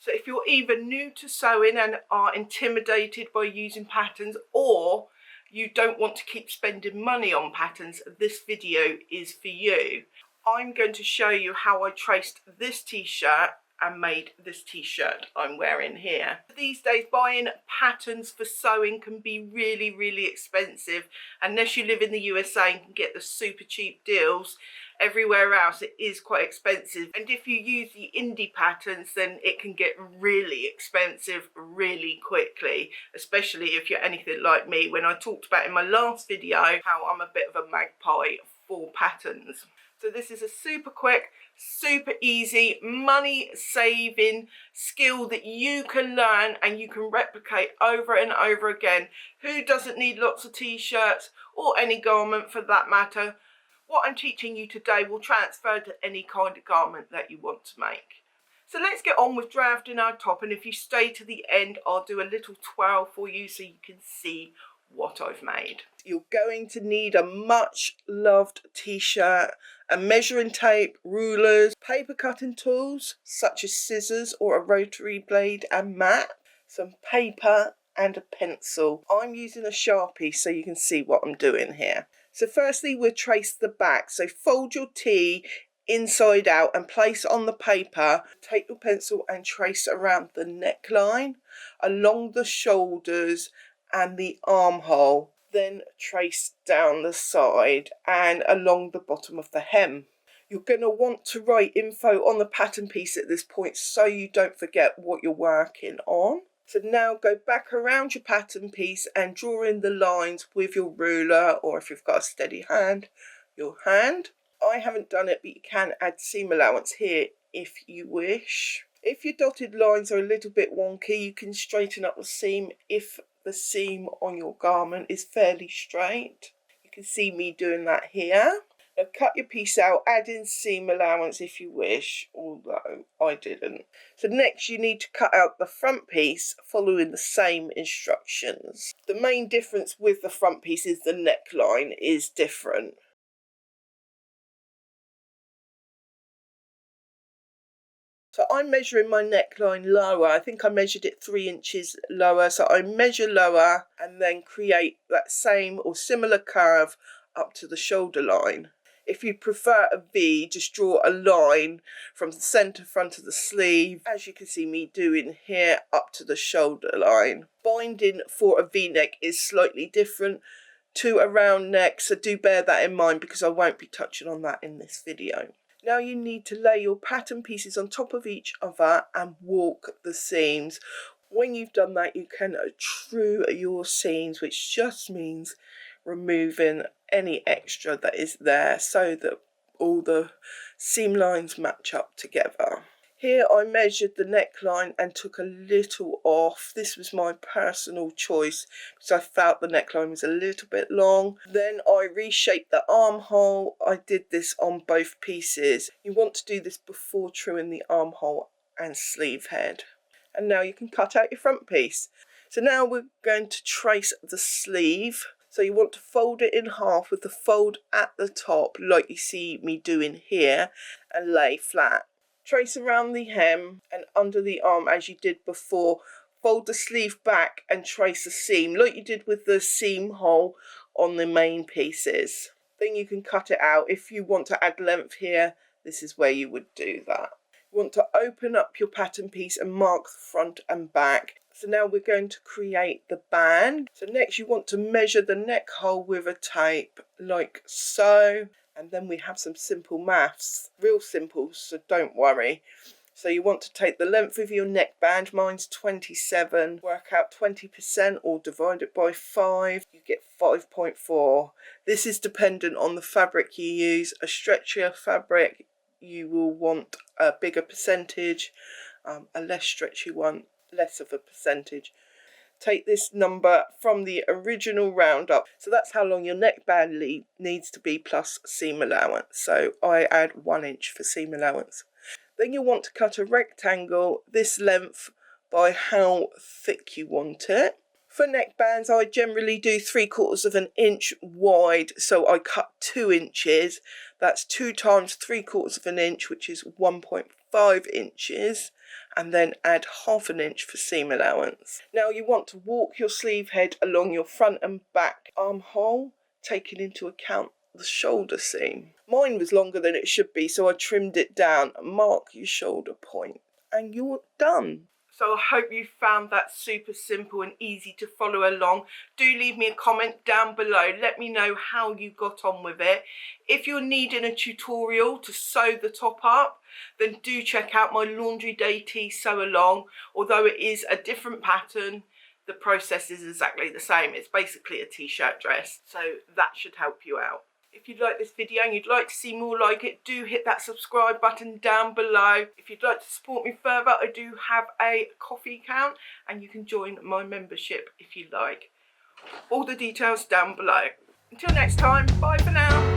So if you're either new to sewing and are intimidated by using patterns, or you don't want to keep spending money on patterns, this video is for you. I'm going to show you how I traced this t-shirt and made this t-shirt I'm wearing here. These days buying patterns for sewing can be really expensive. Unless you live in the USA and can get the super cheap deals, everywhere else it is quite expensive. And if you use the indie patterns, then it can get really expensive really quickly, especially if you're anything like me, when I talked about in my last video how I'm a bit of a magpie for patterns. So this is a super quick, super easy, money saving skill that you can learn and you can replicate over and over again. Who doesn't need lots of t-shirts, or any garment for that matter? What I'm teaching you today will transfer to any kind of garment that you want to make. So let's get on with drafting our top, and if you stay to the end, I'll do a little twirl for you so you can see what I've made. You're going to need a much loved t-shirt, a measuring tape, rulers, paper cutting tools such as scissors or a rotary blade and mat, some paper and a pencil. I'm using a Sharpie so you can see what I'm doing here. So firstly we'll trace the back. So fold your T inside out and place on the paper. Take your pencil and trace around the neckline, along the shoulders and the armhole. Then trace down the side and along the bottom of the hem. You're going to want to write info on the pattern piece at this point so you don't forget what you're working on. So now go back around your pattern piece and draw in the lines with your ruler, or if you've got a steady hand, your hand. I haven't done it, but you can add seam allowance here if you wish. If your dotted lines are a little bit wonky, you can straighten up the seam if the seam on your garment is fairly straight. You can see me doing that here. Now cut your piece out, add in seam allowance if you wish, although I didn't. So next you need to cut out the front piece following the same instructions. The main difference with the front piece is the neckline is different. So I'm measuring my neckline lower. I think I measured it 3 inches lower. So I measure lower and then create that same or similar curve up to the shoulder line. If you prefer a V, just draw a line from the centre front of the sleeve, as you can see me doing here, up to the shoulder line. Binding for a V-neck is slightly different to a round neck, so do bear that in mind because I won't be touching on that in this video. Now you need to lay your pattern pieces on top of each other and walk the seams. When you've done that, you can true your seams, which just means removing any extra that is there so that all the seam lines match up together. Here I measured the neckline and took a little off. This was my personal choice because I felt the neckline was a little bit long. Then I reshaped the armhole. I did this on both pieces. You want to do this before truing the armhole and sleeve head. And now you can cut out your front piece. So now we're going to trace the sleeve. So you want to fold it in half with the fold at the top like you see me doing here and lay flat. Trace around the hem and under the arm as you did before. Fold the sleeve back and trace a seam like you did with the seam hole on the main pieces. Then you can cut it out. If you want to add length here, this is where you would do that. You want to open up your pattern piece and mark the front and back. So now we're going to create the band. So next you want to measure the neck hole with a tape like so. And then we have some simple maths, real simple, so don't worry. So you want to take the length of your neckband, mine's 27, work out 20% or divide it by 5, you get 5.4. This is dependent on the fabric you use. A stretchier fabric, you will want a bigger percentage, a less stretchy one, less of a percentage. Take this number from the original roundup. So that's how long your neckband needs to be plus seam allowance. So I add 1 inch for seam allowance. Then you want to cut a rectangle this length by how thick you want it. For neckbands, I generally do 3/4 of an inch wide. So I cut 2 inches. That's 2 times 3/4 of an inch, which is 1.5 inches. and then add 1/2 inch for seam allowance. Now you want to walk your sleeve head along your front and back armhole, taking into account the shoulder seam. Mine was longer than it should be, so I trimmed it down. Mark your shoulder point and you're done. So I hope you found that super simple and easy to follow along. Do leave me a comment down below. Let me know how you got on with it. If you're needing a tutorial to sew the top up, then do check out my Laundry Day Tee Sew Along. Although it is a different pattern, the process is exactly the same. It's basically a t-shirt dress, so that should help you out. If you like this video and you'd like to see more like it, do hit that subscribe button down below. If you'd like to support me further, I do have a coffee account and you can join my membership if you like. All the details down below. Until next time, bye for now.